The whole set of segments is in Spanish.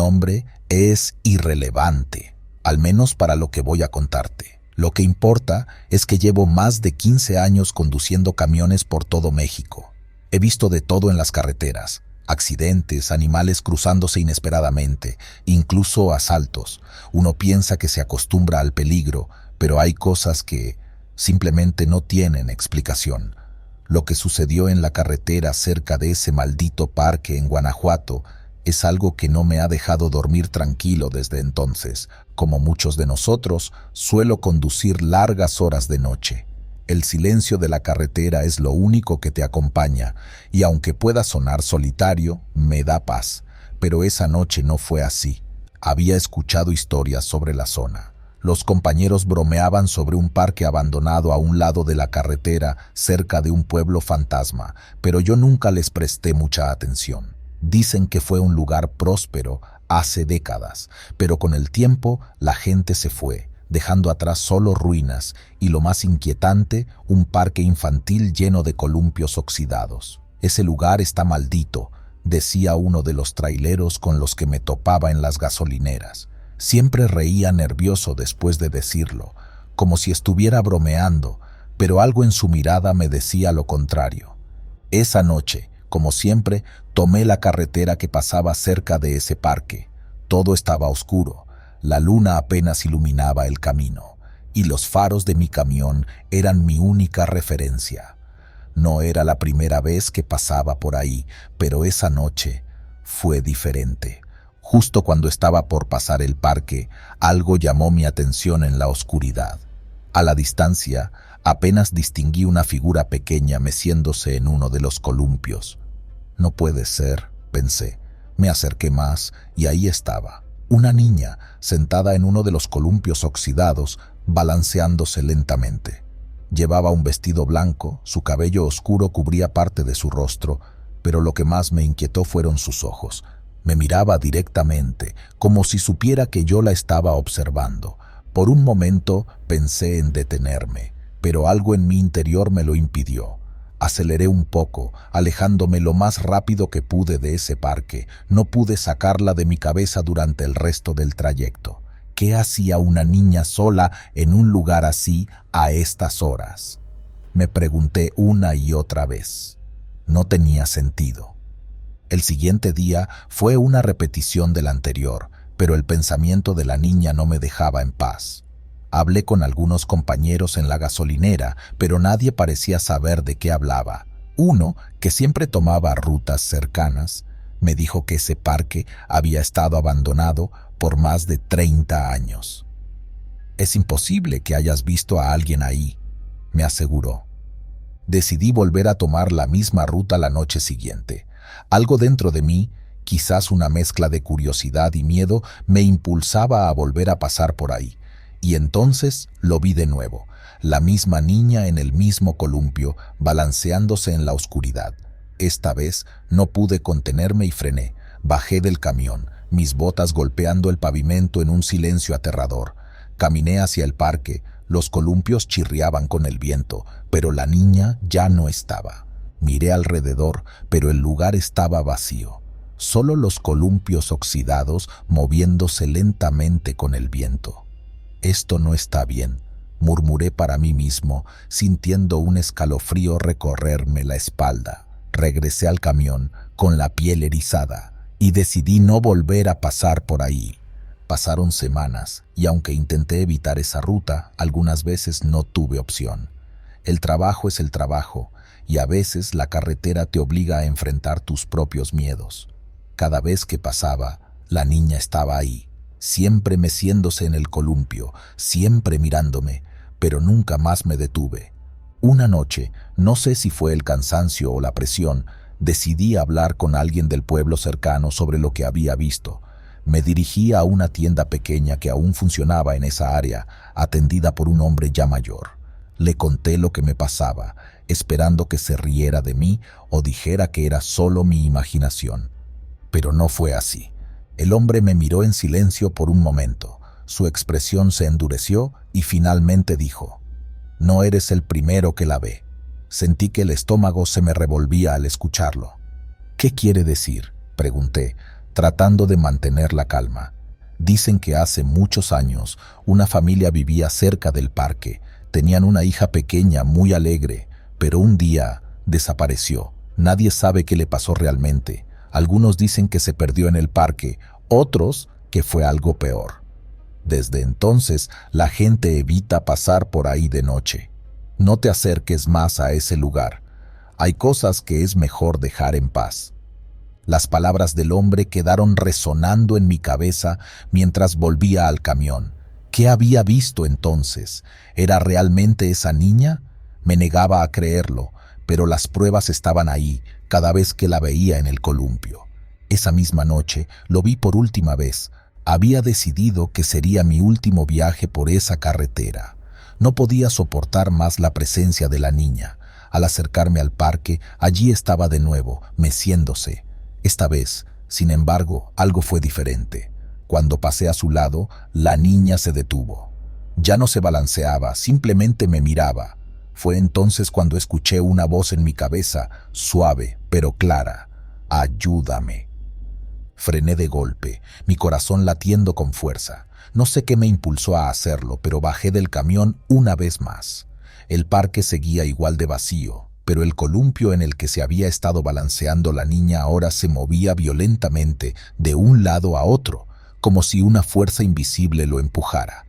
nombre es irrelevante, al menos para lo que voy a contarte. Lo que importa es que llevo más de 15 años conduciendo camiones por todo México. He visto de todo en las carreteras: accidentes, animales cruzándose inesperadamente, incluso asaltos. Uno piensa que se acostumbra al peligro, pero hay cosas que simplemente no tienen explicación. Lo que sucedió en la carretera cerca de ese maldito parque en Guanajuato es algo que no me ha dejado dormir tranquilo desde entonces. Como muchos de nosotros, suelo conducir largas horas de noche. El silencio de la carretera es lo único que te acompaña, y aunque pueda sonar solitario, me da paz. Pero esa noche no fue así. Había escuchado historias sobre la zona. Los compañeros bromeaban sobre un parque abandonado a un lado de la carretera, cerca de un pueblo fantasma, pero yo nunca les presté mucha atención. Dicen que fue un lugar próspero hace décadas, pero con el tiempo la gente se fue, dejando atrás solo ruinas y, lo más inquietante, un parque infantil lleno de columpios oxidados. Ese lugar está maldito, decía uno de los traileros con los que me topaba en las gasolineras. Siempre reía nervioso después de decirlo, como si estuviera bromeando, pero algo en su mirada me decía lo contrario. Esa noche, como siempre, tomé la carretera que pasaba cerca de ese parque. Todo estaba oscuro. La luna apenas iluminaba el camino, y los faros de mi camión eran mi única referencia. No era la primera vez que pasaba por ahí, pero esa noche fue diferente. Justo cuando estaba por pasar el parque, algo llamó mi atención en la oscuridad. A la distancia, apenas distinguí una figura pequeña meciéndose en uno de los columpios. No puede ser, pensé. Me acerqué más y ahí estaba, una niña sentada en uno de los columpios oxidados, balanceándose lentamente. Llevaba un vestido blanco, su cabello oscuro cubría parte de su rostro, pero lo que más me inquietó fueron sus ojos. Me miraba directamente, como si supiera que yo la estaba observando. Por un momento pensé en detenerme, pero algo en mi interior me lo impidió. Aceleré un poco, alejándome lo más rápido que pude de ese parque. No pude sacarla de mi cabeza durante el resto del trayecto. ¿Qué hacía una niña sola en un lugar así a estas horas? Me pregunté una y otra vez. No tenía sentido. El siguiente día fue una repetición del anterior, pero el pensamiento de la niña no me dejaba en paz. Hablé con algunos compañeros en la gasolinera, pero nadie parecía saber de qué hablaba. Uno, que siempre tomaba rutas cercanas, me dijo que ese parque había estado abandonado por más de 30 años. «Es imposible que hayas visto a alguien ahí», me aseguró. Decidí volver a tomar la misma ruta la noche siguiente. Algo dentro de mí, quizás una mezcla de curiosidad y miedo, me impulsaba a volver a pasar por ahí. Y entonces lo vi de nuevo, la misma niña en el mismo columpio, balanceándose en la oscuridad. Esta vez no pude contenerme y frené. Bajé del camión, mis botas golpeando el pavimento en un silencio aterrador. Caminé hacia el parque, los columpios chirriaban con el viento, pero la niña ya no estaba. Miré alrededor, pero el lugar estaba vacío. Solo los columpios oxidados moviéndose lentamente con el viento. «Esto no está bien», murmuré para mí mismo, sintiendo un escalofrío recorrerme la espalda. Regresé al camión con la piel erizada y decidí no volver a pasar por ahí. Pasaron semanas y aunque intenté evitar esa ruta, algunas veces no tuve opción. El trabajo es el trabajo y a veces la carretera te obliga a enfrentar tus propios miedos. Cada vez que pasaba, la niña estaba ahí, siempre meciéndose en el columpio, siempre mirándome, pero nunca más me detuve. Una noche, no sé si fue el cansancio o la presión, decidí hablar con alguien del pueblo cercano sobre lo que había visto. Me dirigí a una tienda pequeña que aún funcionaba en esa área, atendida por un hombre ya mayor. Le conté lo que me pasaba, esperando que se riera de mí o dijera que era solo mi imaginación. Pero no fue así. El hombre me miró en silencio por un momento. Su expresión se endureció y finalmente dijo: «No eres el primero que la ve». Sentí que el estómago se me revolvía al escucharlo. «¿Qué quiere decir?», pregunté, tratando de mantener la calma. Dicen que hace muchos años una familia vivía cerca del parque. Tenían una hija pequeña muy alegre, pero un día desapareció. Nadie sabe qué le pasó realmente. Algunos dicen que se perdió en el parque, otros que fue algo peor. Desde entonces, la gente evita pasar por ahí de noche. No te acerques más a ese lugar. Hay cosas que es mejor dejar en paz. Las palabras del hombre quedaron resonando en mi cabeza mientras volvía al camión. ¿Qué había visto entonces? ¿Era realmente esa niña? Me negaba a creerlo, pero las pruebas estaban ahí cada vez que la veía en el columpio. Esa misma noche lo vi por última vez. Había decidido que sería mi último viaje por esa carretera. No podía soportar más la presencia de la niña. Al acercarme al parque, allí estaba de nuevo, meciéndose. Esta vez, sin embargo, algo fue diferente. Cuando pasé a su lado, la niña se detuvo. Ya no se balanceaba, simplemente me miraba. Fue entonces cuando escuché una voz en mi cabeza, suave pero clara: «Ayúdame». Frené de golpe, mi corazón latiendo con fuerza. No sé qué me impulsó a hacerlo, pero bajé del camión una vez más. El parque seguía igual de vacío, pero el columpio en el que se había estado balanceando la niña ahora se movía violentamente de un lado a otro, como si una fuerza invisible lo empujara.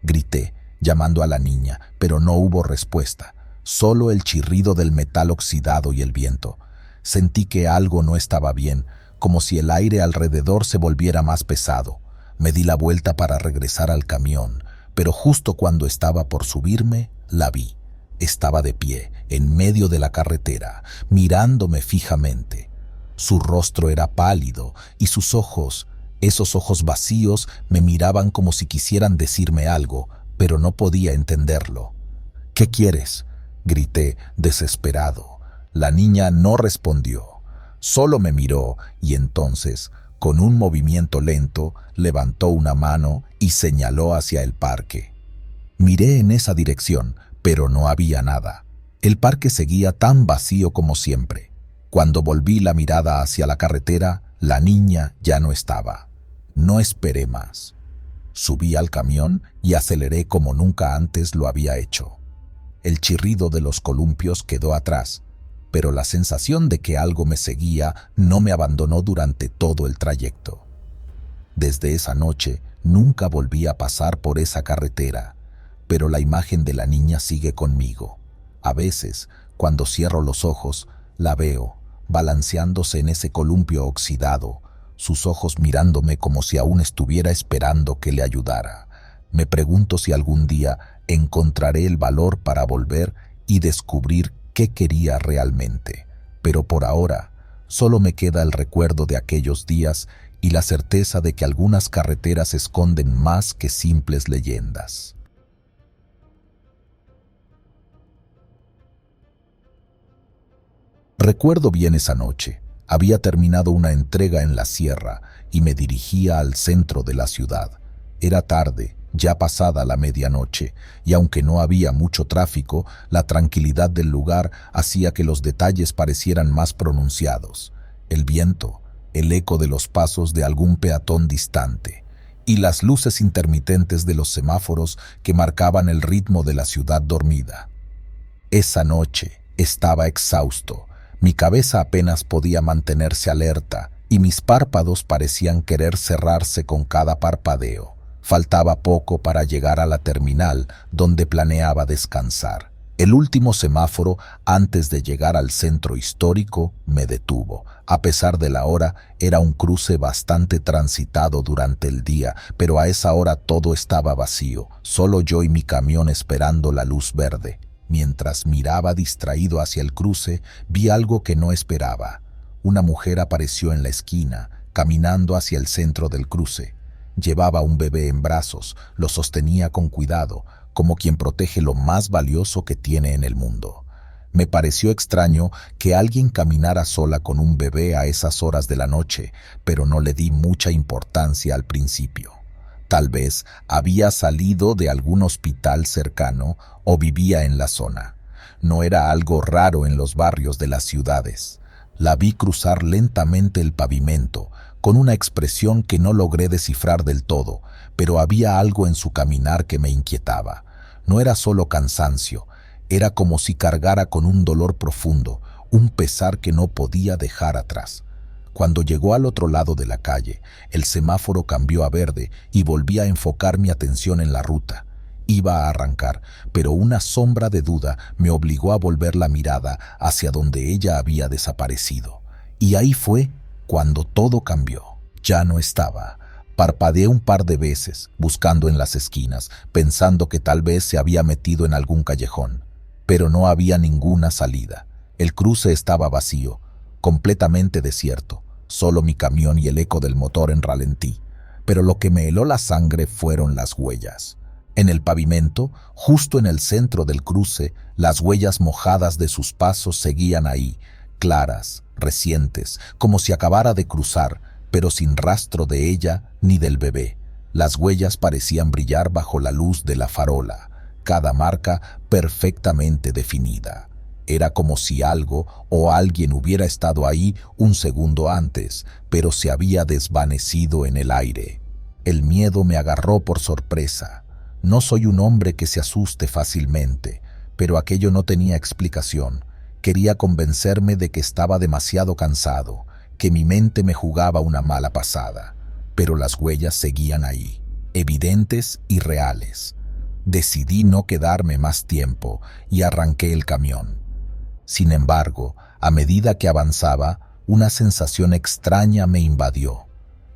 Grité, llamando a la niña, pero no hubo respuesta, solo el chirrido del metal oxidado y el viento. Sentí que algo no estaba bien, como si el aire alrededor se volviera más pesado. Me di la vuelta para regresar al camión, pero justo cuando estaba por subirme, la vi. Estaba de pie, en medio de la carretera, mirándome fijamente. Su rostro era pálido y sus ojos, esos ojos vacíos, me miraban como si quisieran decirme algo, pero no podía entenderlo. «¿Qué quieres?», grité, desesperado. La niña no respondió. Solo me miró y entonces, con un movimiento lento, levantó una mano y señaló hacia el parque. Miré en esa dirección, pero no había nada. El parque seguía tan vacío como siempre. Cuando volví la mirada hacia la carretera, la niña ya no estaba. No esperé más. Subí al camión y aceleré como nunca antes lo había hecho. El chirrido de los columpios quedó atrás, pero la sensación de que algo me seguía no me abandonó durante todo el trayecto. Desde esa noche nunca volví a pasar por esa carretera, pero la imagen de la niña sigue conmigo. A veces, cuando cierro los ojos, la veo, balanceándose en ese columpio oxidado, sus ojos mirándome como si aún estuviera esperando que le ayudara. Me pregunto si algún día encontraré el valor para volver y descubrir qué quería realmente, pero por ahora solo me queda el recuerdo de aquellos días y la certeza de que algunas carreteras esconden más que simples leyendas. Recuerdo bien esa noche. Había terminado una entrega en la sierra y me dirigía al centro de la ciudad. Era tarde, ya pasada la medianoche, y aunque no había mucho tráfico, la tranquilidad del lugar hacía que los detalles parecieran más pronunciados. El viento, el eco de los pasos de algún peatón distante, y las luces intermitentes de los semáforos que marcaban el ritmo de la ciudad dormida. Esa noche estaba exhausto. Mi cabeza apenas podía mantenerse alerta y mis párpados parecían querer cerrarse con cada parpadeo. Faltaba poco para llegar a la terminal donde planeaba descansar. El último semáforo, antes de llegar al centro histórico, me detuvo. A pesar de la hora, era un cruce bastante transitado durante el día, pero a esa hora todo estaba vacío, solo yo y mi camión esperando la luz verde. Mientras miraba distraído hacia el cruce, vi algo que no esperaba. Una mujer apareció en la esquina, caminando hacia el centro del cruce. Llevaba un bebé en brazos, lo sostenía con cuidado, como quien protege lo más valioso que tiene en el mundo. Me pareció extraño que alguien caminara sola con un bebé a esas horas de la noche, pero no le di mucha importancia al principio. Tal vez había salido de algún hospital cercano o vivía en la zona. No era algo raro en los barrios de las ciudades. La vi cruzar lentamente el pavimento, con una expresión que no logré descifrar del todo, pero había algo en su caminar que me inquietaba. No era solo cansancio, era como si cargara con un dolor profundo, un pesar que no podía dejar atrás. Cuando llegó al otro lado de la calle, el semáforo cambió a verde y volví a enfocar mi atención en la ruta. Iba a arrancar, pero una sombra de duda me obligó a volver la mirada hacia donde ella había desaparecido. Y ahí fue cuando todo cambió. Ya no estaba. Parpadeé un par de veces, buscando en las esquinas, pensando que tal vez se había metido en algún callejón. Pero no había ninguna salida. El cruce estaba vacío, completamente desierto, solo mi camión y el eco del motor en ralentí. Pero lo que me heló la sangre fueron las huellas. En el pavimento, justo en el centro del cruce, las huellas mojadas de sus pasos seguían ahí, claras, recientes, como si acabara de cruzar, pero sin rastro de ella ni del bebé. Las huellas parecían brillar bajo la luz de la farola, cada marca perfectamente definida. Era como si algo o alguien hubiera estado ahí un segundo antes, pero se había desvanecido en el aire. El miedo me agarró por sorpresa. No soy un hombre que se asuste fácilmente, pero aquello no tenía explicación. Quería convencerme de que estaba demasiado cansado, que mi mente me jugaba una mala pasada, pero las huellas seguían ahí, evidentes y reales. Decidí no quedarme más tiempo y arranqué el camión. Sin embargo, a medida que avanzaba, una sensación extraña me invadió.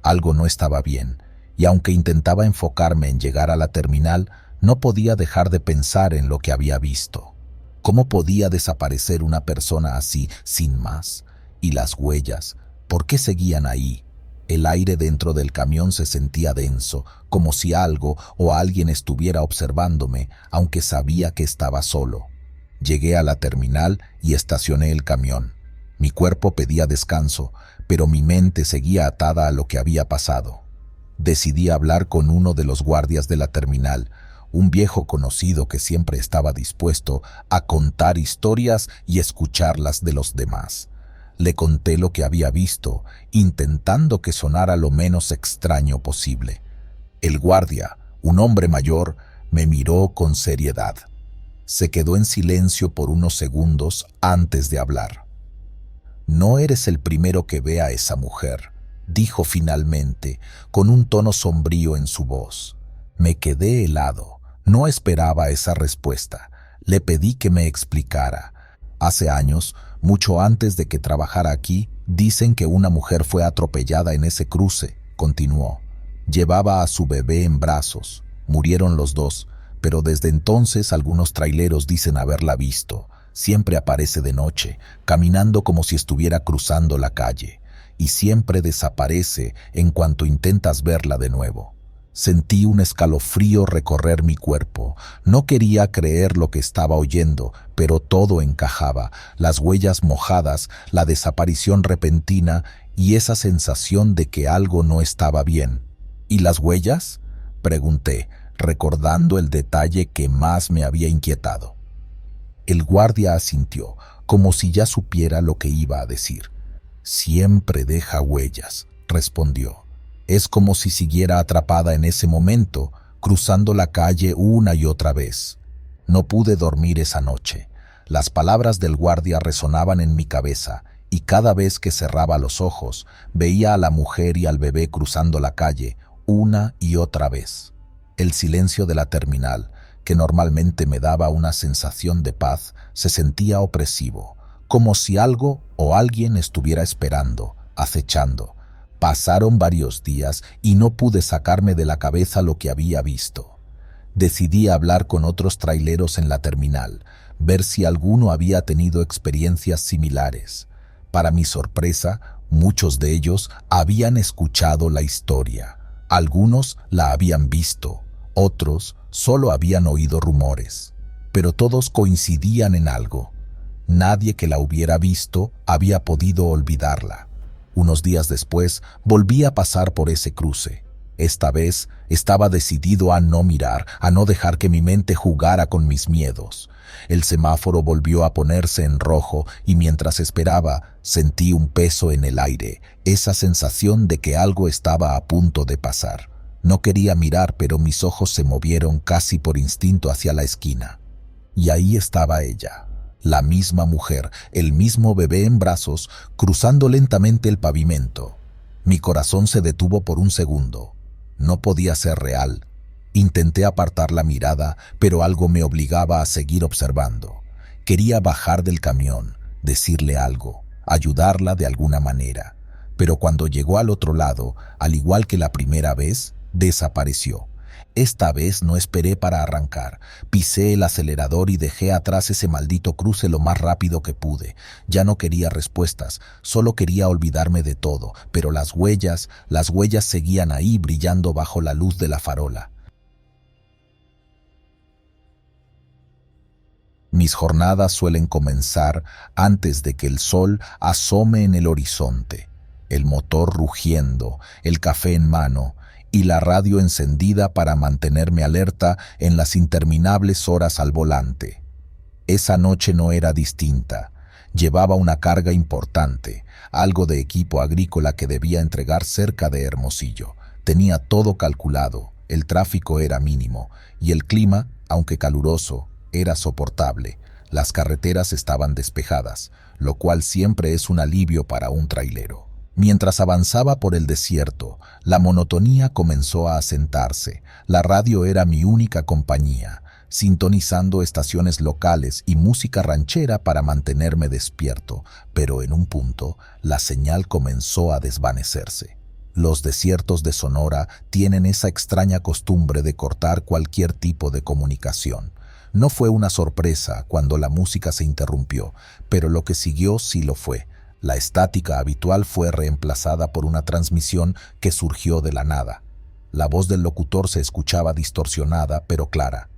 Algo no estaba bien, y aunque intentaba enfocarme en llegar a la terminal, no podía dejar de pensar en lo que había visto. ¿Cómo podía desaparecer una persona así, sin más? Y las huellas, ¿por qué seguían ahí? El aire dentro del camión se sentía denso, como si algo o alguien estuviera observándome, aunque sabía que estaba solo. Llegué a la terminal y estacioné el camión. Mi cuerpo pedía descanso, pero mi mente seguía atada a lo que había pasado. Decidí hablar con uno de los guardias de la terminal, un viejo conocido que siempre estaba dispuesto a contar historias y escucharlas de los demás. Le conté lo que había visto, intentando que sonara lo menos extraño posible. El guardia, un hombre mayor, me miró con seriedad. Se quedó en silencio por unos segundos antes de hablar. «No eres el primero que ve a esa mujer», dijo finalmente, con un tono sombrío en su voz. Me quedé helado. No esperaba esa respuesta. Le pedí que me explicara. Hace años, mucho antes de que trabajara aquí, dicen que una mujer fue atropellada en ese cruce, continuó. Llevaba a su bebé en brazos. Murieron los dos, pero desde entonces algunos traileros dicen haberla visto. Siempre aparece de noche, caminando como si estuviera cruzando la calle, y siempre desaparece en cuanto intentas verla de nuevo. Sentí un escalofrío recorrer mi cuerpo. No quería creer lo que estaba oyendo, pero todo encajaba: las huellas mojadas, la desaparición repentina y esa sensación de que algo no estaba bien. ¿Y las huellas?, pregunté, recordando el detalle que más me había inquietado. El guardia asintió, como si ya supiera lo que iba a decir. «Siempre deja huellas», respondió. «Es como si siguiera atrapada en ese momento, cruzando la calle una y otra vez». No pude dormir esa noche. Las palabras del guardia resonaban en mi cabeza, y cada vez que cerraba los ojos, veía a la mujer y al bebé cruzando la calle, una y otra vez. El silencio de la terminal, que normalmente me daba una sensación de paz, se sentía opresivo, como si algo o alguien estuviera esperando, acechando. Pasaron varios días y no pude sacarme de la cabeza lo que había visto. Decidí hablar con otros traileros en la terminal, ver si alguno había tenido experiencias similares. Para mi sorpresa, muchos de ellos habían escuchado la historia. Algunos la habían visto, otros solo habían oído rumores. Pero todos coincidían en algo. Nadie que la hubiera visto había podido olvidarla. Unos días después volví a pasar por ese cruce. Esta vez estaba decidido a no mirar, a no dejar que mi mente jugara con mis miedos. El semáforo volvió a ponerse en rojo y mientras esperaba sentí un peso en el aire, esa sensación de que algo estaba a punto de pasar. No quería mirar, pero mis ojos se movieron casi por instinto hacia la esquina. Y ahí estaba ella, la misma mujer, el mismo bebé en brazos, cruzando lentamente el pavimento. Mi corazón se detuvo por un segundo. No podía ser real. Intenté apartar la mirada, pero algo me obligaba a seguir observando. Quería bajar del camión, decirle algo, ayudarla de alguna manera. Pero cuando llegó al otro lado, al igual que la primera vez, desapareció. Esta vez no esperé para arrancar. Pisé el acelerador y dejé atrás ese maldito cruce lo más rápido que pude. Ya no quería respuestas, solo quería olvidarme de todo, pero las huellas seguían ahí brillando bajo la luz de la farola. Mis jornadas suelen comenzar antes de que el sol asome en el horizonte. El motor rugiendo, el café en mano y la radio encendida para mantenerme alerta en las interminables horas al volante. Esa noche no era distinta. Llevaba una carga importante, algo de equipo agrícola que debía entregar cerca de Hermosillo. Tenía todo calculado, el tráfico era mínimo y el clima, aunque caluroso, era soportable. Las carreteras estaban despejadas, lo cual siempre es un alivio para un trailero. Mientras avanzaba por el desierto, la monotonía comenzó a asentarse. La radio era mi única compañía, sintonizando estaciones locales y música ranchera para mantenerme despierto, pero en un punto la señal comenzó a desvanecerse. Los desiertos de Sonora tienen esa extraña costumbre de cortar cualquier tipo de comunicación. No fue una sorpresa cuando la música se interrumpió, pero lo que siguió sí lo fue. La estática habitual fue reemplazada por una transmisión que surgió de la nada. La voz del locutor se escuchaba distorsionada pero clara.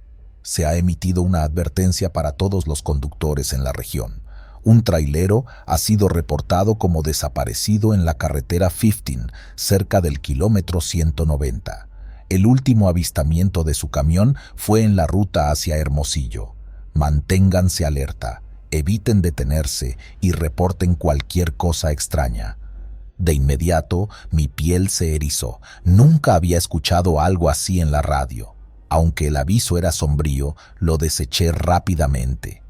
Se ha emitido una advertencia para todos los conductores en la región. Un trailero ha sido reportado como desaparecido en la carretera 15, cerca del kilómetro 190. El último avistamiento de su camión fue en la ruta hacia Hermosillo. Manténganse alerta. Eviten detenerse y reporten cualquier cosa extraña. De inmediato, mi piel se erizó. Nunca había escuchado algo así en la radio. Aunque el aviso era sombrío, lo deseché rápidamente.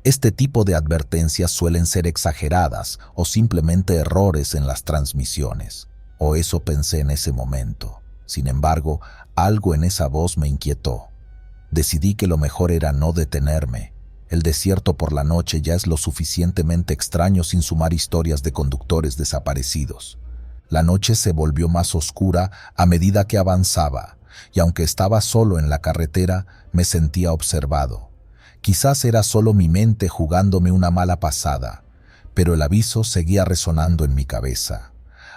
Este tipo de advertencias suelen ser exageradas o simplemente errores en las transmisiones. O eso pensé en ese momento. Sin embargo, algo en esa voz me inquietó. Decidí que lo mejor era no detenerme. El desierto por la noche ya es lo suficientemente extraño sin sumar historias de conductores desaparecidos. La noche se volvió más oscura a medida que avanzaba, y aunque estaba solo en la carretera, me sentía observado. Quizás era solo mi mente jugándome una mala pasada, pero el aviso seguía resonando en mi cabeza.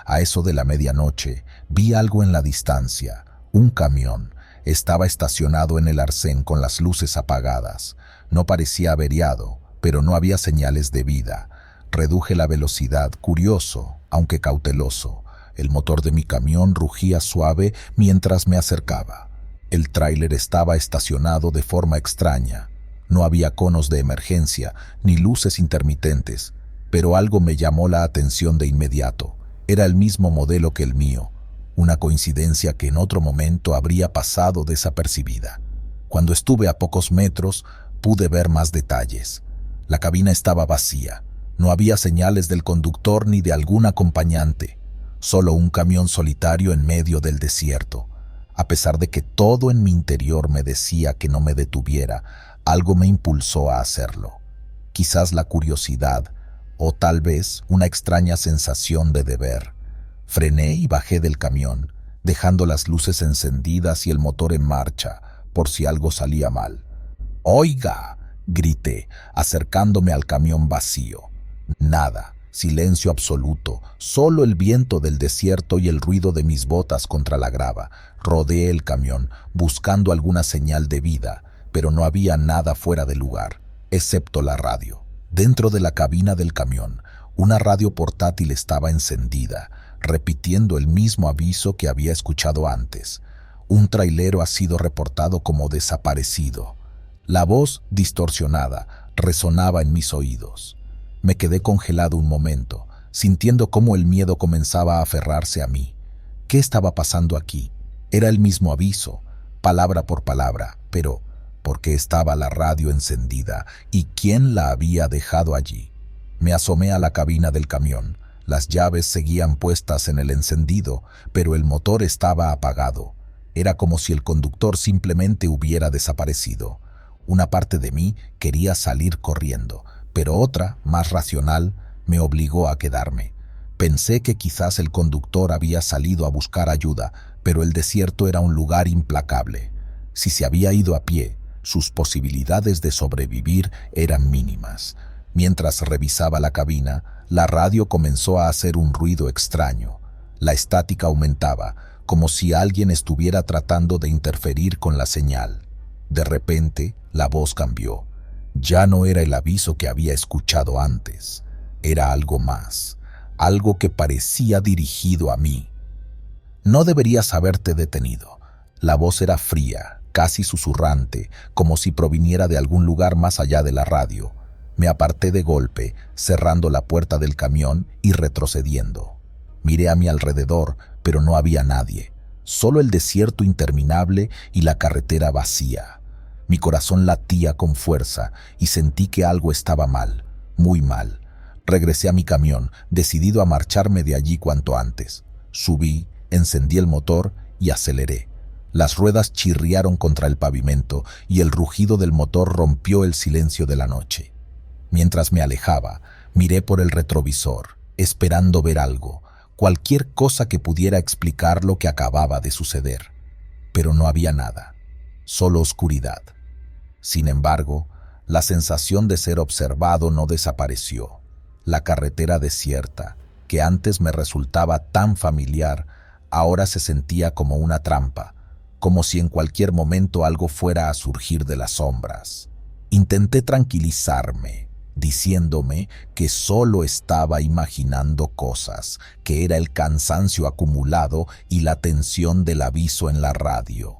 A eso de la medianoche, vi algo en la distancia, un camión. Estaba estacionado en el arcén con las luces apagadas. No parecía averiado, pero no había señales de vida. Reduje la velocidad, curioso, aunque cauteloso. El motor de mi camión rugía suave mientras me acercaba. El tráiler estaba estacionado de forma extraña. No había conos de emergencia ni luces intermitentes, pero algo me llamó la atención de inmediato. Era el mismo modelo que el mío, una coincidencia que en otro momento habría pasado desapercibida. Cuando estuve a pocos metros, pude ver más detalles. La cabina estaba vacía. No había señales del conductor ni de algún acompañante. Solo un camión solitario en medio del desierto. A pesar de que todo en mi interior me decía que no me detuviera, algo me impulsó a hacerlo. Quizás la curiosidad, o tal vez una extraña sensación de deber. Frené y bajé del camión, dejando las luces encendidas y el motor en marcha, por si algo salía mal. «¡Oiga!», grité, acercándome al camión vacío. Nada, silencio absoluto, solo el viento del desierto y el ruido de mis botas contra la grava. Rodeé el camión, buscando alguna señal de vida, pero no había nada fuera de lugar, excepto la radio. Dentro de la cabina del camión, una radio portátil estaba encendida. repitiendo el mismo aviso que había escuchado antes. Un trailero ha sido reportado como desaparecido. La voz, distorsionada, resonaba en mis oídos. Me quedé congelado un momento, sintiendo cómo el miedo comenzaba a aferrarse a mí. ¿Qué estaba pasando aquí? Era el mismo aviso, palabra por palabra, pero ¿por qué estaba la radio encendida y quién la había dejado allí? Me asomé a la cabina del camión. Las llaves seguían puestas en el encendido, pero el motor estaba apagado. Era como si el conductor simplemente hubiera desaparecido. Una parte de mí quería salir corriendo, pero otra, más racional, me obligó a quedarme. Pensé que quizás el conductor había salido a buscar ayuda, pero el desierto era un lugar implacable. Si se había ido a pie, sus posibilidades de sobrevivir eran mínimas. Mientras revisaba la cabina, la radio comenzó a hacer un ruido extraño. La estática aumentaba, como si alguien estuviera tratando de interferir con la señal. De repente, la voz cambió. Ya no era el aviso que había escuchado antes. Era algo más, algo que parecía dirigido a mí. No deberías haberte detenido. La voz era fría, casi susurrante, como si proviniera de algún lugar más allá de la radio. Me aparté de golpe, cerrando la puerta del camión y retrocediendo. Miré a mi alrededor, pero no había nadie. Solo el desierto interminable y la carretera vacía. Mi corazón latía con fuerza y sentí que algo estaba mal, muy mal. Regresé a mi camión, decidido a marcharme de allí cuanto antes. Subí, encendí el motor y aceleré. Las ruedas chirriaron contra el pavimento y el rugido del motor rompió el silencio de la noche. Mientras me alejaba, miré por el retrovisor, esperando ver algo, cualquier cosa que pudiera explicar lo que acababa de suceder. Pero no había nada, solo oscuridad. Sin embargo, la sensación de ser observado no desapareció. La carretera desierta, que antes me resultaba tan familiar, ahora se sentía como una trampa, como si en cualquier momento algo fuera a surgir de las sombras. Intenté tranquilizarme, diciéndome que solo estaba imaginando cosas, que era el cansancio acumulado y la tensión del aviso en la radio.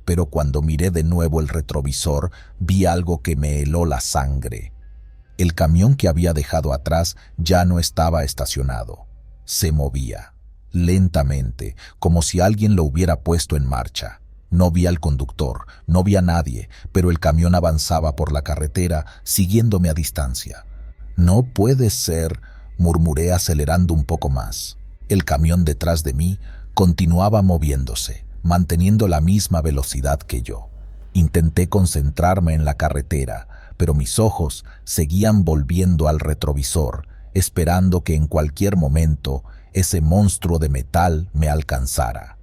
Pero cuando miré de nuevo el retrovisor, vi algo que me heló la sangre. El camión que había dejado atrás ya no estaba estacionado. Se movía, lentamente, como si alguien lo hubiera puesto en marcha. No vi al conductor, no vi a nadie, pero el camión avanzaba por la carretera, siguiéndome a distancia. «No puede ser», murmuré acelerando un poco más. El camión detrás de mí continuaba moviéndose, manteniendo la misma velocidad que yo. Intenté concentrarme en la carretera, pero mis ojos seguían volviendo al retrovisor, esperando que en cualquier momento ese monstruo de metal me alcanzara.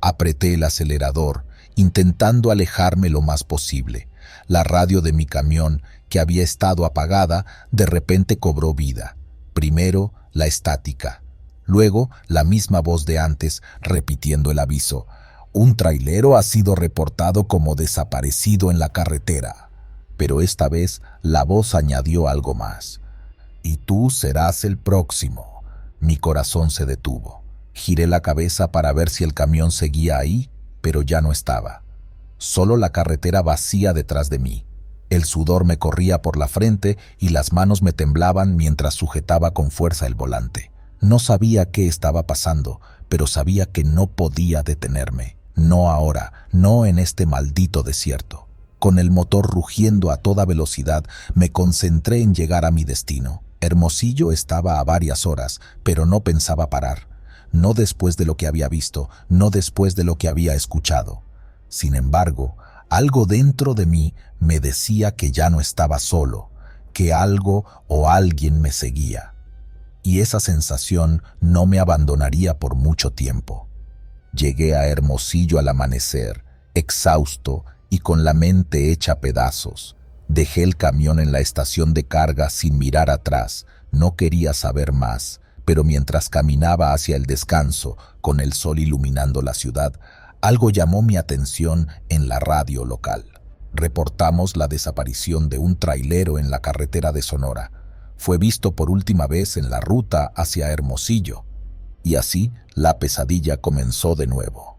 Apreté el acelerador, intentando alejarme lo más posible. La radio de mi camión, que había estado apagada, de repente cobró vida. Primero la estática, luego la misma voz de antes, repitiendo el aviso. Un trailero ha sido reportado como desaparecido en la carretera. Pero esta vez la voz añadió algo más. Y tú serás el próximo. Mi corazón se detuvo. Giré la cabeza para ver si el camión seguía ahí, pero ya no estaba. Solo la carretera vacía detrás de mí. El sudor me corría por la frente y las manos me temblaban mientras sujetaba con fuerza el volante. No sabía qué estaba pasando, pero sabía que no podía detenerme. No ahora, no en este maldito desierto. Con el motor rugiendo a toda velocidad, me concentré en llegar a mi destino. Hermosillo estaba a varias horas, pero no pensaba parar. No después de lo que había visto, no después de lo que había escuchado. Sin embargo, algo dentro de mí me decía que ya no estaba solo, que algo o alguien me seguía. Y esa sensación no me abandonaría por mucho tiempo. Llegué a Hermosillo al amanecer, exhausto y con la mente hecha pedazos. Dejé el camión en la estación de carga sin mirar atrás. No quería saber más, pero mientras caminaba hacia el descanso, con el sol iluminando la ciudad, algo llamó mi atención en la radio local. Reportamos la desaparición de un trailero en la carretera de Sonora. Fue visto por última vez en la ruta hacia Hermosillo. Y así la pesadilla comenzó de nuevo.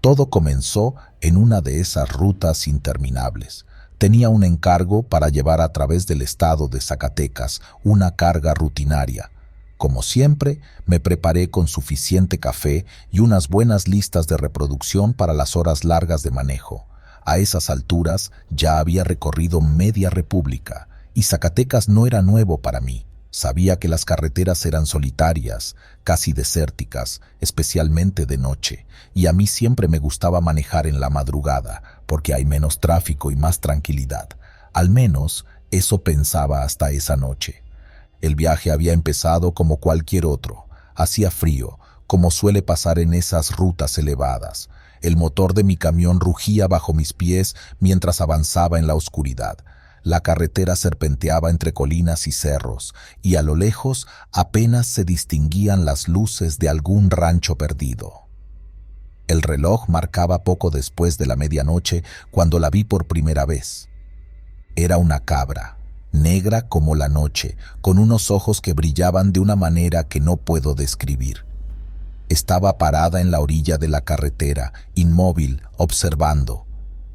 Todo comenzó en una de esas rutas interminables. Tenía un encargo para llevar a través del estado de Zacatecas una carga rutinaria. Como siempre, me preparé con suficiente café y unas buenas listas de reproducción para las horas largas de manejo. A esas alturas ya había recorrido media república y Zacatecas no era nuevo para mí. Sabía que las carreteras eran solitarias, casi desérticas, especialmente de noche, y a mí siempre me gustaba manejar en la madrugada, porque hay menos tráfico y más tranquilidad. Al menos eso pensaba hasta esa noche. El viaje había empezado como cualquier otro. Hacía frío, como suele pasar en esas rutas elevadas. El motor de mi camión rugía bajo mis pies mientras avanzaba en la oscuridad. La carretera serpenteaba entre colinas y cerros, y a lo lejos apenas se distinguían las luces de algún rancho perdido. El reloj marcaba poco después de la medianoche cuando la vi por primera vez. Era una cabra, negra como la noche, con unos ojos que brillaban de una manera que no puedo describir. Estaba parada en la orilla de la carretera, inmóvil, observando.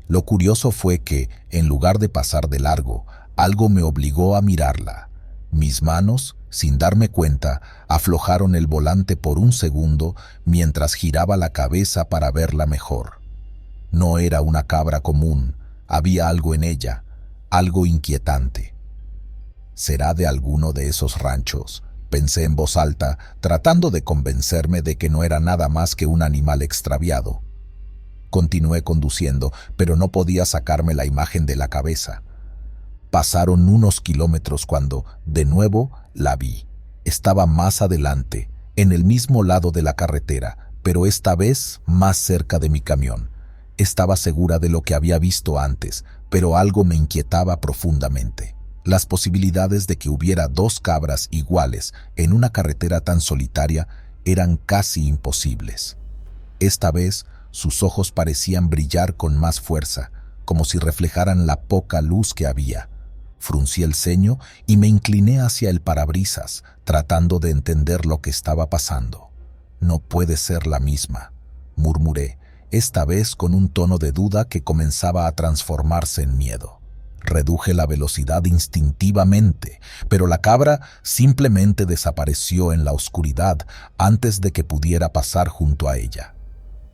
Lo curioso fue que, en lugar de pasar de largo, algo me obligó a mirarla. Mis manos, sin darme cuenta, aflojaron el volante por un segundo mientras giraba la cabeza para verla mejor. No era una cabra común, había algo en ella, algo inquietante. ¿Será de alguno de esos ranchos?, pensé en voz alta, tratando de convencerme de que no era nada más que un animal extraviado. Continué conduciendo, pero no podía sacarme la imagen de la cabeza. Pasaron unos kilómetros cuando, de nuevo, la vi. Estaba más adelante, en el mismo lado de la carretera, pero esta vez más cerca de mi camión. Estaba segura de lo que había visto antes, pero algo me inquietaba profundamente. Las posibilidades de que hubiera dos cabras iguales en una carretera tan solitaria eran casi imposibles. Esta vez, sus ojos parecían brillar con más fuerza, como si reflejaran la poca luz que había. Fruncí el ceño y me incliné hacia el parabrisas, tratando de entender lo que estaba pasando. «No puede ser la misma», murmuré, esta vez con un tono de duda que comenzaba a transformarse en miedo. Reduje la velocidad instintivamente, pero la cabra simplemente desapareció en la oscuridad antes de que pudiera pasar junto a ella.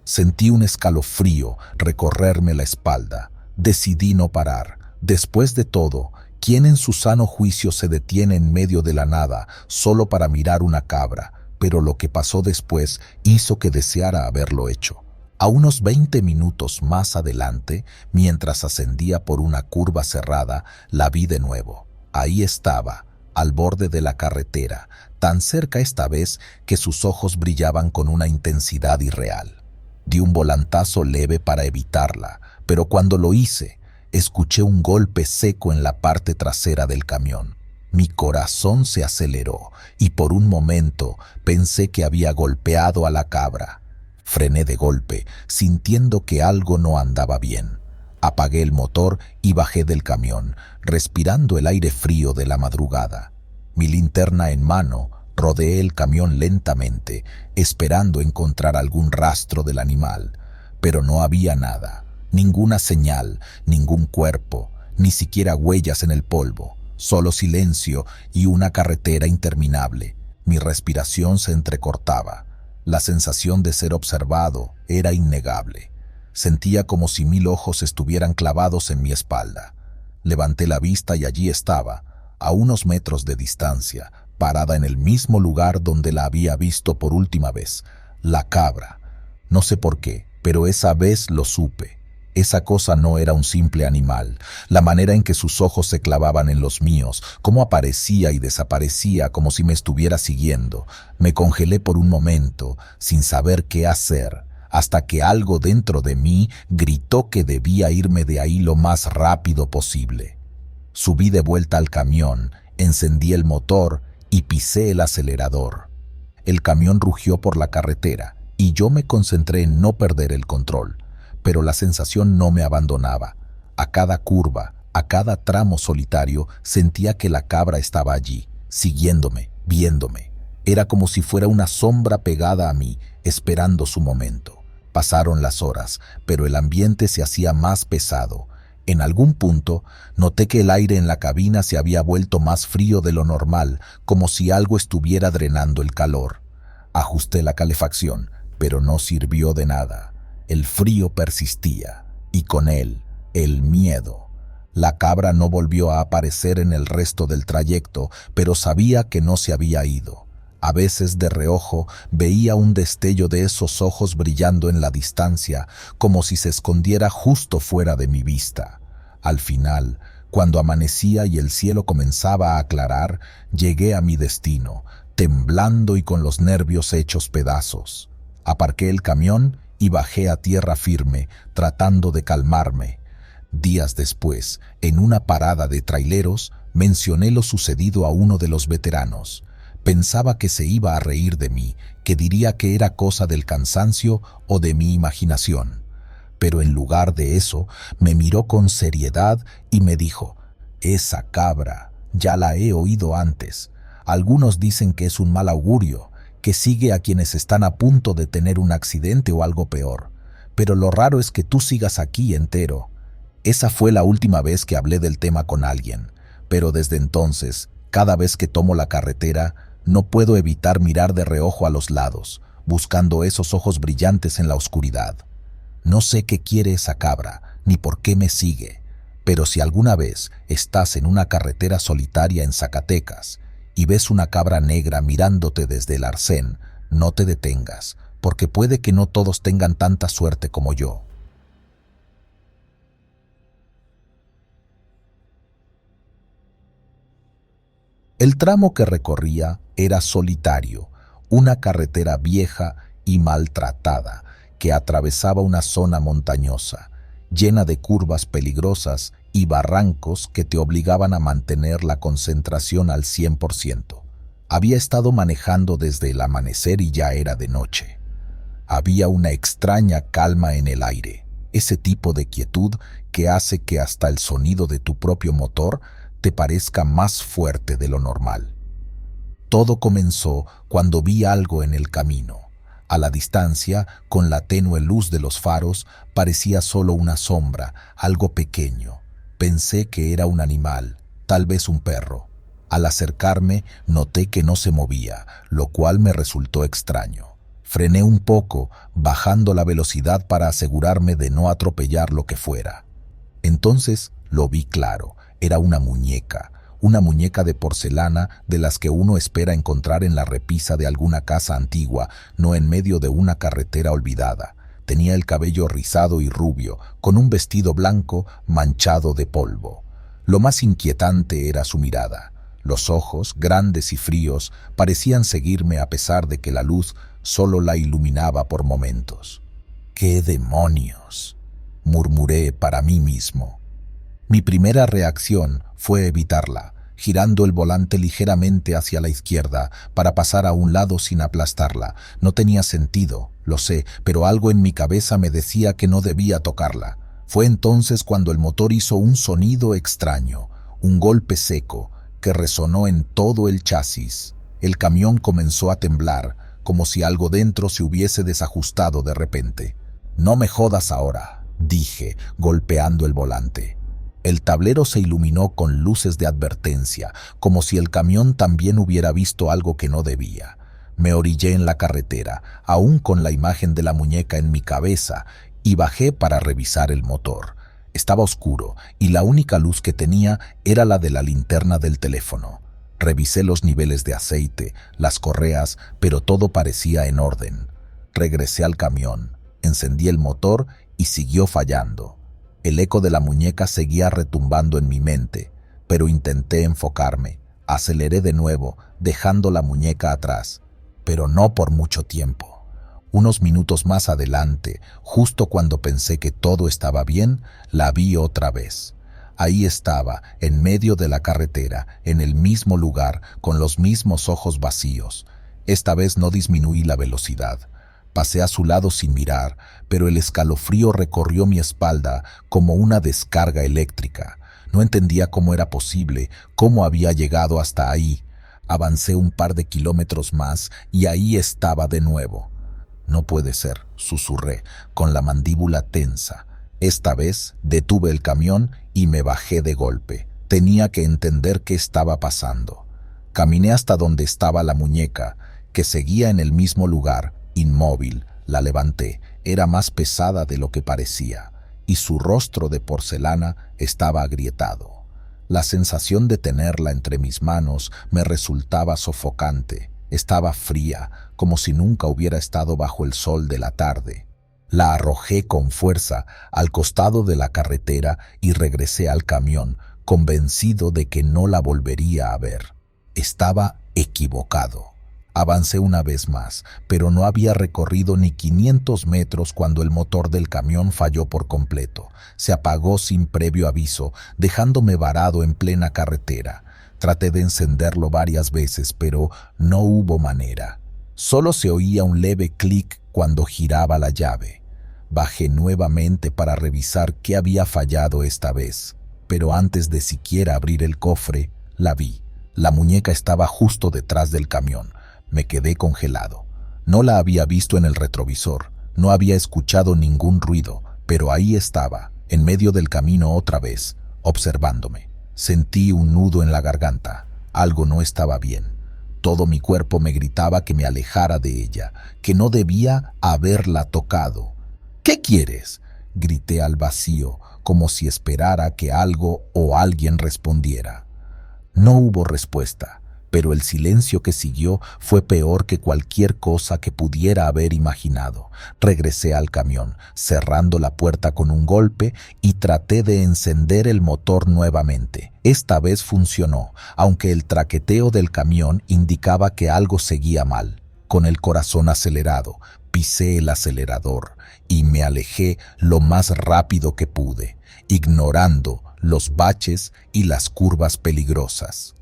Sentí un escalofrío recorrerme la espalda. Decidí no parar. Después de todo, ¿quién en su sano juicio se detiene en medio de la nada solo para mirar una cabra? Pero lo que pasó después hizo que deseara haberlo hecho. A unos 20 minutos más adelante, mientras ascendía por una curva cerrada, la vi de nuevo. Ahí estaba, al borde de la carretera, tan cerca esta vez que sus ojos brillaban con una intensidad irreal. Di un volantazo leve para evitarla, pero cuando lo hice, escuché un golpe seco en la parte trasera del camión. Mi corazón se aceleró y por un momento pensé que había golpeado a la cabra. Frené de golpe, sintiendo que algo no andaba bien. Apagué el motor y bajé del camión, respirando el aire frío de la madrugada. Mi linterna en mano, rodeé el camión lentamente, esperando encontrar algún rastro del animal, pero no había nada, ninguna señal, ningún cuerpo, ni siquiera huellas en el polvo, solo silencio y una carretera interminable. Mi respiración se entrecortaba. La sensación de ser observado era innegable. Sentía como si 1000 ojos estuvieran clavados en mi espalda. Levanté la vista y allí estaba, a unos metros de distancia, parada en el mismo lugar donde la había visto por última vez, la cabra. No sé por qué, pero esa vez lo supe. Esa cosa no era un simple animal. La manera en que sus ojos se clavaban en los míos, cómo aparecía y desaparecía como si me estuviera siguiendo. Me congelé por un momento, sin saber qué hacer, hasta que algo dentro de mí gritó que debía irme de ahí lo más rápido posible. Subí de vuelta al camión, encendí el motor y pisé el acelerador. El camión rugió por la carretera y yo me concentré en no perder el control. Pero la sensación no me abandonaba. A cada curva, a cada tramo solitario, sentía que la cabra estaba allí, siguiéndome, viéndome. Era como si fuera una sombra pegada a mí, esperando su momento. Pasaron las horas, pero el ambiente se hacía más pesado. En algún punto, noté que el aire en la cabina se había vuelto más frío de lo normal, como si algo estuviera drenando el calor. Ajusté la calefacción, pero no sirvió de nada. El frío persistía, y con él, el miedo. La cabra no volvió a aparecer en el resto del trayecto, pero sabía que no se había ido. A veces de reojo veía un destello de esos ojos brillando en la distancia, como si se escondiera justo fuera de mi vista. Al final, cuando amanecía y el cielo comenzaba a aclarar, llegué a mi destino, temblando y con los nervios hechos pedazos. Aparqué el camión y bajé a tierra firme, tratando de calmarme. Días después, en una parada de traileros, mencioné lo sucedido a uno de los veteranos. Pensaba que se iba a reír de mí, que diría que era cosa del cansancio o de mi imaginación. Pero en lugar de eso, me miró con seriedad y me dijo: «Esa cabra, ya la he oído antes. Algunos dicen que es un mal augurio, que sigue a quienes están a punto de tener un accidente o algo peor. Pero lo raro es que tú sigas aquí entero». Esa fue la última vez que hablé del tema con alguien, pero desde entonces, cada vez que tomo la carretera, no puedo evitar mirar de reojo a los lados, buscando esos ojos brillantes en la oscuridad. No sé qué quiere esa cabra, ni por qué me sigue, pero si alguna vez estás en una carretera solitaria en Zacatecas y ves una cabra negra mirándote desde el arcén, no te detengas, porque puede que no todos tengan tanta suerte como yo. El tramo que recorría era solitario, una carretera vieja y maltratada que atravesaba una zona montañosa, llena de curvas peligrosas y barrancos que te obligaban a mantener la concentración al 100%. Había estado manejando desde el amanecer y ya era de noche. Había una extraña calma en el aire, ese tipo de quietud que hace que hasta el sonido de tu propio motor te parezca más fuerte de lo normal. Todo comenzó cuando vi algo en el camino. A la distancia, con la tenue luz de los faros, parecía solo una sombra, algo pequeño. Pensé que era un animal, tal vez un perro. Al acercarme, noté que no se movía, lo cual me resultó extraño. Frené un poco, bajando la velocidad para asegurarme de no atropellar lo que fuera. Entonces lo vi claro. Era una muñeca de porcelana de las que uno espera encontrar en la repisa de alguna casa antigua, no en medio de una carretera olvidada. Tenía el cabello rizado y rubio, con un vestido blanco manchado de polvo. Lo más inquietante era su mirada. Los ojos, grandes y fríos, parecían seguirme a pesar de que la luz solo la iluminaba por momentos. «¡Qué demonios!», murmuré para mí mismo. Mi primera reacción fue evitarla, girando el volante ligeramente hacia la izquierda para pasar a un lado sin aplastarla. No tenía sentido, lo sé, pero algo en mi cabeza me decía que no debía tocarla. Fue entonces cuando el motor hizo un sonido extraño, un golpe seco que resonó en todo el chasis. El camión comenzó a temblar, como si algo dentro se hubiese desajustado de repente. «No me jodas ahora», dije, golpeando el volante. El tablero se iluminó con luces de advertencia, como si el camión también hubiera visto algo que no debía. Me orillé en la carretera, aún con la imagen de la muñeca en mi cabeza, y bajé para revisar el motor. Estaba oscuro, y la única luz que tenía era la de la linterna del teléfono. Revisé los niveles de aceite, las correas, pero todo parecía en orden. Regresé al camión, encendí el motor y siguió fallando. El eco de la muñeca seguía retumbando en mi mente, pero intenté enfocarme. Aceleré de nuevo, dejando la muñeca atrás, pero no por mucho tiempo. Unos minutos más adelante, justo cuando pensé que todo estaba bien, la vi otra vez. Ahí estaba, en medio de la carretera, en el mismo lugar, con los mismos ojos vacíos. Esta vez no disminuí la velocidad. Pasé a su lado sin mirar, pero el escalofrío recorrió mi espalda como una descarga eléctrica. No entendía cómo era posible, cómo había llegado hasta ahí. Avancé un par de kilómetros más y ahí estaba de nuevo. No puede ser, susurré, con la mandíbula tensa. Esta vez detuve el camión y me bajé de golpe. Tenía que entender qué estaba pasando. Caminé hasta donde estaba la muñeca, que seguía en el mismo lugar, inmóvil. La levanté. Era más pesada de lo que parecía, y su rostro de porcelana estaba agrietado. La sensación de tenerla entre mis manos me resultaba sofocante. Estaba fría, como si nunca hubiera estado bajo el sol de la tarde. La arrojé con fuerza al costado de la carretera y regresé al camión, convencido de que no la volvería a ver. Estaba equivocado. Avancé una vez más, pero no había recorrido ni 500 metros cuando el motor del camión falló por completo. Se apagó sin previo aviso, dejándome varado en plena carretera. Traté de encenderlo varias veces, pero no hubo manera. Solo se oía un leve clic cuando giraba la llave. Bajé nuevamente para revisar qué había fallado esta vez, pero antes de siquiera abrir el cofre, la vi. La muñeca estaba justo detrás del camión. Me quedé congelado. No la había visto en el retrovisor, no había escuchado ningún ruido, pero ahí estaba, en medio del camino otra vez, observándome. Sentí un nudo en la garganta. Algo no estaba bien. Todo mi cuerpo me gritaba que me alejara de ella, que no debía haberla tocado. ¿Qué quieres?, grité al vacío, como si esperara que algo o alguien respondiera. No hubo respuesta, pero el silencio que siguió fue peor que cualquier cosa que pudiera haber imaginado. Regresé al camión, cerrando la puerta con un golpe, y traté de encender el motor nuevamente. Esta vez funcionó, aunque el traqueteo del camión indicaba que algo seguía mal. Con el corazón acelerado, pisé el acelerador y me alejé lo más rápido que pude, ignorando los baches y las curvas peligrosas.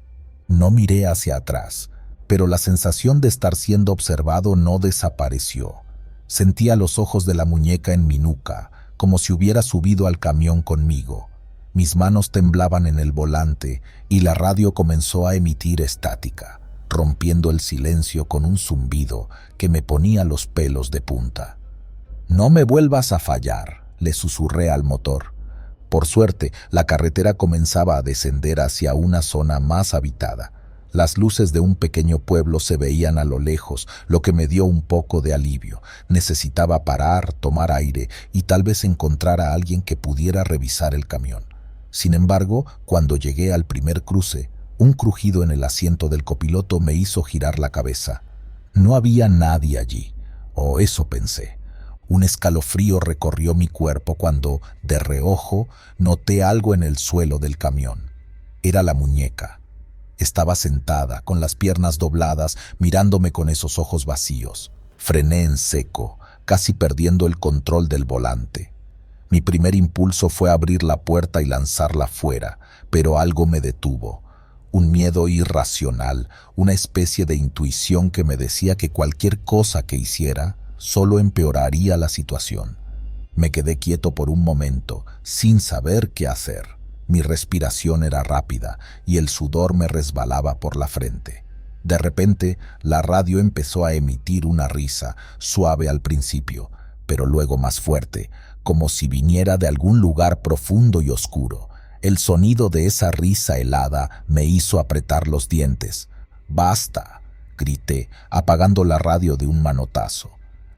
No miré hacia atrás, pero la sensación de estar siendo observado no desapareció. Sentía los ojos de la muñeca en mi nuca, como si hubiera subido al camión conmigo. Mis manos temblaban en el volante y la radio comenzó a emitir estática, rompiendo el silencio con un zumbido que me ponía los pelos de punta. «No me vuelvas a fallar», le susurré al motor. Por suerte, la carretera comenzaba a descender hacia una zona más habitada. Las luces de un pequeño pueblo se veían a lo lejos, lo que me dio un poco de alivio. Necesitaba parar, tomar aire y tal vez encontrar a alguien que pudiera revisar el camión. Sin embargo, cuando llegué al primer cruce, un crujido en el asiento del copiloto me hizo girar la cabeza. No había nadie allí, o eso pensé. Un escalofrío recorrió mi cuerpo cuando, de reojo, noté algo en el suelo del camión. Era la muñeca. Estaba sentada, con las piernas dobladas, mirándome con esos ojos vacíos. Frené en seco, casi perdiendo el control del volante. Mi primer impulso fue abrir la puerta y lanzarla fuera, pero algo me detuvo. Un miedo irracional, una especie de intuición que me decía que cualquier cosa que hiciera solo empeoraría la situación. Me quedé quieto por un momento, sin saber qué hacer. Mi respiración era rápida y el sudor me resbalaba por la frente. De repente, la radio empezó a emitir una risa, suave al principio, pero luego más fuerte, como si viniera de algún lugar profundo y oscuro. El sonido de esa risa helada me hizo apretar los dientes. «¡Basta!», grité, apagando la radio de un manotazo.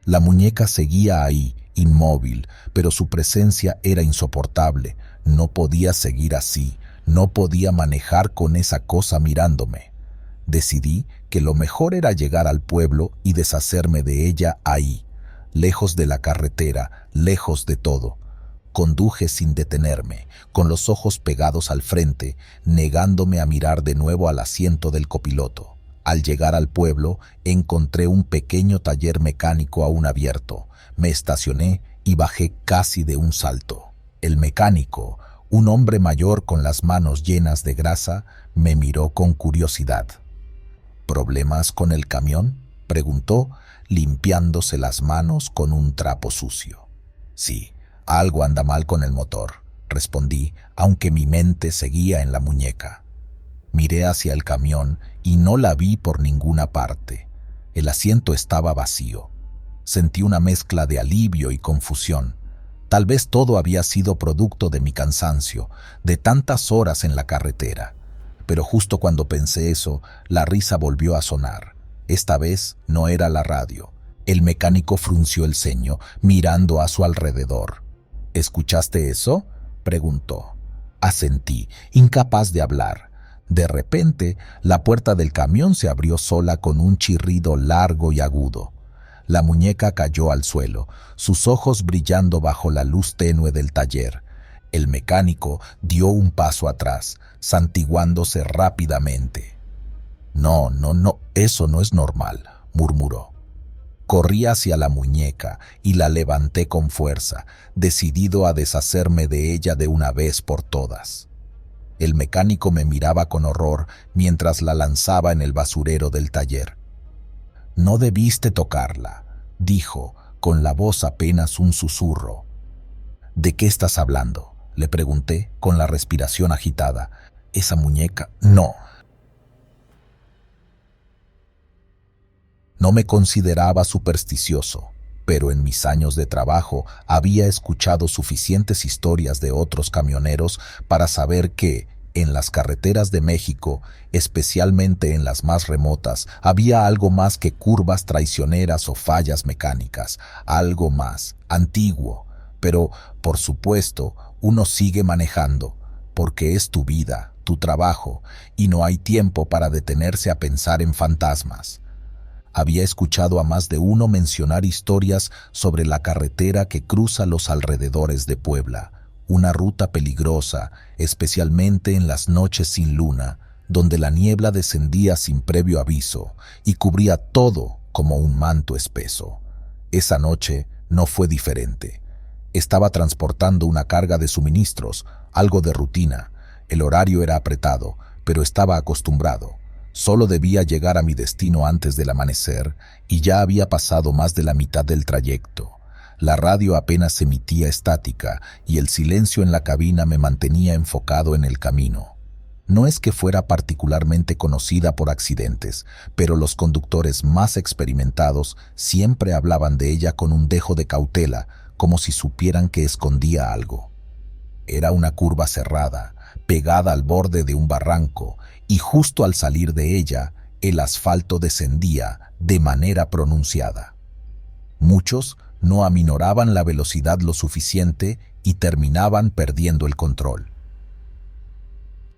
La muñeca seguía ahí, inmóvil, pero su presencia era insoportable. No podía seguir así, no podía manejar con esa cosa mirándome. Decidí que lo mejor era llegar al pueblo y deshacerme de ella ahí, lejos de la carretera, lejos de todo. Conduje sin detenerme, con los ojos pegados al frente, negándome a mirar de nuevo al asiento del copiloto. Al llegar al pueblo, encontré un pequeño taller mecánico aún abierto. Me estacioné y bajé casi de un salto. El mecánico, un hombre mayor con las manos llenas de grasa, me miró con curiosidad. «¿Problemas con el camión?», preguntó, limpiándose las manos con un trapo sucio. «Sí, algo anda mal con el motor», respondí, aunque mi mente seguía en la muñeca. Miré hacia el camión y no la vi por ninguna parte. El asiento estaba vacío. Sentí una mezcla de alivio y confusión. Tal vez todo había sido producto de mi cansancio, de tantas horas en la carretera. Pero justo cuando pensé eso, la risa volvió a sonar. Esta vez no era la radio. El mecánico frunció el ceño, mirando a su alrededor. ¿Escuchaste eso?, preguntó. Asentí, incapaz de hablar. De repente, la puerta del camión se abrió sola con un chirrido largo y agudo. La muñeca cayó al suelo, sus ojos brillando bajo la luz tenue del taller. El mecánico dio un paso atrás, santiguándose rápidamente. No, eso no es normal, murmuró. Corrí hacia la muñeca y la levanté con fuerza, decidido a deshacerme de ella de una vez por todas. El mecánico me miraba con horror mientras la lanzaba en el basurero del taller. «No debiste tocarla», dijo, con la voz apenas un susurro. «¿De qué estás hablando?», le pregunté, con la respiración agitada. «Esa muñeca, no». No me consideraba supersticioso, pero en mis años de trabajo había escuchado suficientes historias de otros camioneros para saber que, en las carreteras de México, especialmente en las más remotas, había algo más que curvas traicioneras o fallas mecánicas, algo más, antiguo. Pero, por supuesto, uno sigue manejando, porque es tu vida, tu trabajo, y no hay tiempo para detenerse a pensar en fantasmas. Había escuchado a más de uno mencionar historias sobre la carretera que cruza los alrededores de Puebla, una ruta peligrosa, especialmente en las noches sin luna, donde la niebla descendía sin previo aviso y cubría todo como un manto espeso. Esa noche no fue diferente. Estaba transportando una carga de suministros, algo de rutina. El horario era apretado, pero estaba acostumbrado. Solo debía llegar a mi destino antes del amanecer y ya había pasado más de la mitad del trayecto. La radio apenas emitía estática y el silencio en la cabina me mantenía enfocado en el camino. No es que fuera particularmente conocida por accidentes, pero los conductores más experimentados siempre hablaban de ella con un dejo de cautela, como si supieran que escondía algo. Era una curva cerrada, pegada al borde de un barranco, y justo al salir de ella, el asfalto descendía de manera pronunciada. Muchos no aminoraban la velocidad lo suficiente y terminaban perdiendo el control.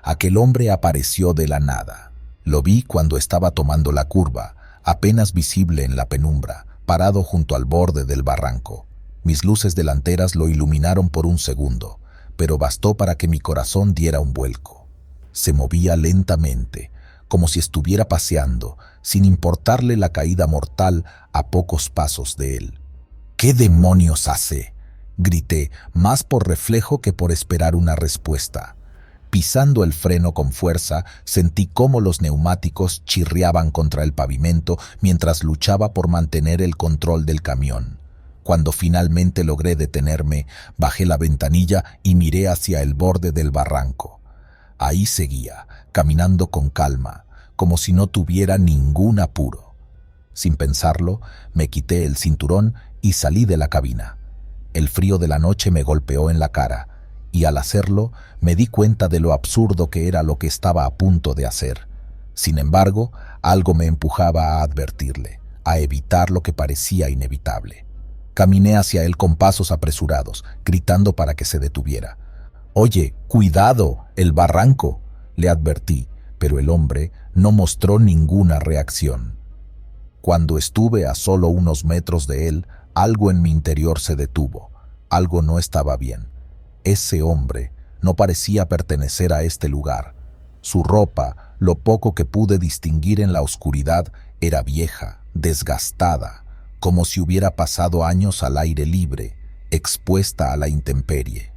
Aquel hombre apareció de la nada. Lo vi cuando estaba tomando la curva, apenas visible en la penumbra, parado junto al borde del barranco. Mis luces delanteras lo iluminaron por un segundo, pero bastó para que mi corazón diera un vuelco. Se movía lentamente, como si estuviera paseando, sin importarle la caída mortal a pocos pasos de él. «¿Qué demonios hace?», grité, más por reflejo que por esperar una respuesta. Pisando el freno con fuerza, sentí cómo los neumáticos chirriaban contra el pavimento mientras luchaba por mantener el control del camión. Cuando finalmente logré detenerme, bajé la ventanilla y miré hacia el borde del barranco. Ahí seguía, caminando con calma, como si no tuviera ningún apuro. Sin pensarlo, me quité el cinturón y salí de la cabina. El frío de la noche me golpeó en la cara, y al hacerlo me di cuenta de lo absurdo que era lo que estaba a punto de hacer. Sin embargo, algo me empujaba a advertirle, a evitar lo que parecía inevitable. Caminé hacia él con pasos apresurados, gritando para que se detuviera. «Oye, cuidado, el barranco», le advertí, pero el hombre no mostró ninguna reacción. Cuando estuve a solo unos metros de él, algo en mi interior se detuvo. Algo no estaba bien. Ese hombre no parecía pertenecer a este lugar. Su ropa, lo poco que pude distinguir en la oscuridad, era vieja, desgastada, como si hubiera pasado años al aire libre, expuesta a la intemperie.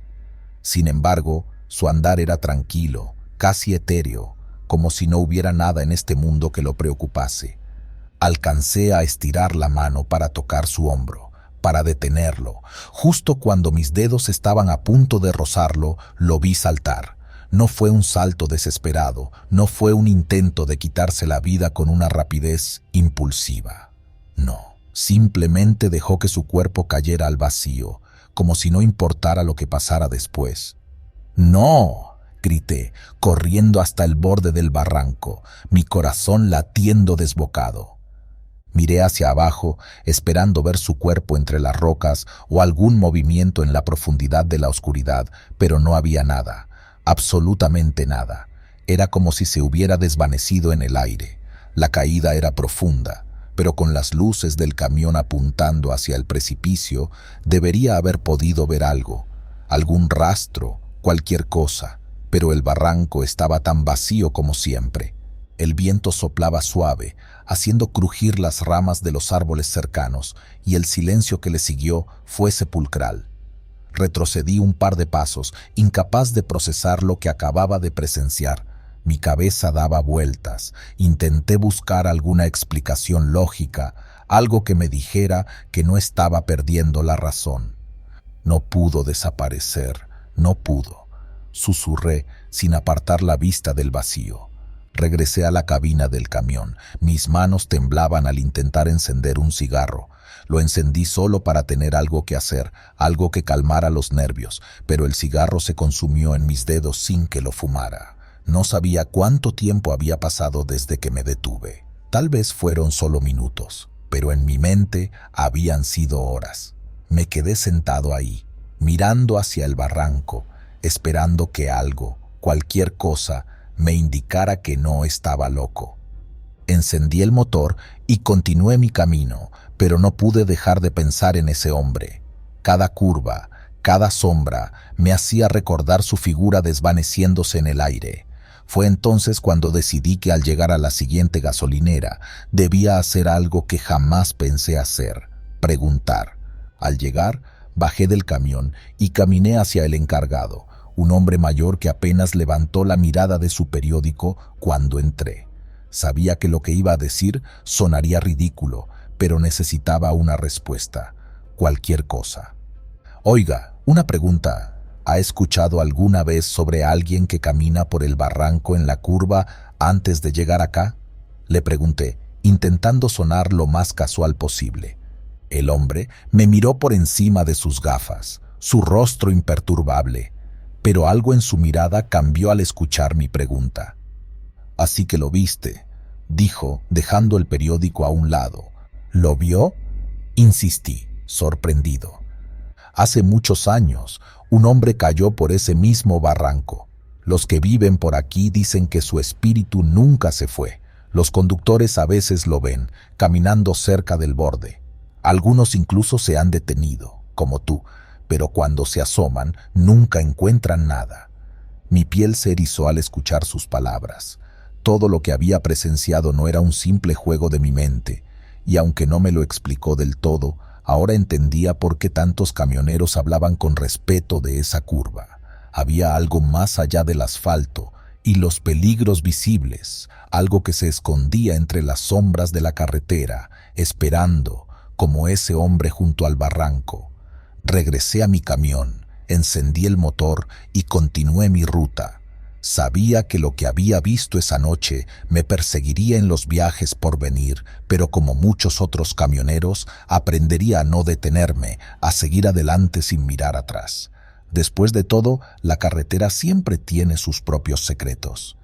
Sin embargo, su andar era tranquilo, casi etéreo, como si no hubiera nada en este mundo que lo preocupase. Alcancé a estirar la mano para tocar su hombro, para detenerlo. Justo cuando mis dedos estaban a punto de rozarlo, lo vi saltar. No fue un salto desesperado, no fue un intento de quitarse la vida con una rapidez impulsiva. No, simplemente dejó que su cuerpo cayera al vacío, como si no importara lo que pasara después. ¡No!, grité, corriendo hasta el borde del barranco, mi corazón latiendo desbocado. Miré hacia abajo, esperando ver su cuerpo entre las rocas o algún movimiento en la profundidad de la oscuridad, pero no había nada, absolutamente nada. Era como si se hubiera desvanecido en el aire. La caída era profunda, pero con las luces del camión apuntando hacia el precipicio, debería haber podido ver algo, algún rastro, cualquier cosa, pero el barranco estaba tan vacío como siempre. El viento soplaba suave, haciendo crujir las ramas de los árboles cercanos, y el silencio que le siguió fue sepulcral. Retrocedí un par de pasos, incapaz de procesar lo que acababa de presenciar. Mi cabeza daba vueltas. Intenté buscar alguna explicación lógica, algo que me dijera que no estaba perdiendo la razón. No pudo desaparecer, no pudo. Susurré sin apartar la vista del vacío. Regresé a la cabina del camión. Mis manos temblaban al intentar encender un cigarro. Lo encendí solo para tener algo que hacer, algo que calmara los nervios, pero el cigarro se consumió en mis dedos sin que lo fumara. No sabía cuánto tiempo había pasado desde que me detuve. Tal vez fueron solo minutos, pero en mi mente habían sido horas. Me quedé sentado ahí, mirando hacia el barranco, esperando que algo, cualquier cosa, me indicara que no estaba loco. Encendí el motor y continué mi camino, pero no pude dejar de pensar en ese hombre. Cada curva, cada sombra, me hacía recordar su figura desvaneciéndose en el aire. Fue entonces cuando decidí que al llegar a la siguiente gasolinera, debía hacer algo que jamás pensé hacer: preguntar. Al llegar, bajé del camión y caminé hacia el encargado, un hombre mayor que apenas levantó la mirada de su periódico cuando entré. Sabía que lo que iba a decir sonaría ridículo, pero necesitaba una respuesta, cualquier cosa. Oiga, una pregunta. ¿Ha escuchado alguna vez sobre alguien que camina por el barranco en la curva antes de llegar acá?, le pregunté, intentando sonar lo más casual posible. El hombre me miró por encima de sus gafas, su rostro imperturbable, pero algo en su mirada cambió al escuchar mi pregunta. «Así que lo viste», dijo, dejando el periódico a un lado. «¿Lo vio?», insistí, sorprendido. «Hace muchos años, un hombre cayó por ese mismo barranco. Los que viven por aquí dicen que su espíritu nunca se fue. Los conductores a veces lo ven, caminando cerca del borde. Algunos incluso se han detenido, como tú, pero cuando se asoman, nunca encuentran nada». Mi piel se erizó al escuchar sus palabras. Todo lo que había presenciado no era un simple juego de mi mente, y aunque no me lo explicó del todo, ahora entendía por qué tantos camioneros hablaban con respeto de esa curva. Había algo más allá del asfalto y los peligros visibles, algo que se escondía entre las sombras de la carretera, esperando, como ese hombre junto al barranco. Regresé a mi camión, encendí el motor y continué mi ruta. Sabía que lo que había visto esa noche me perseguiría en los viajes por venir, pero como muchos otros camioneros, aprendería a no detenerme, a seguir adelante sin mirar atrás. Después de todo, la carretera siempre tiene sus propios secretos.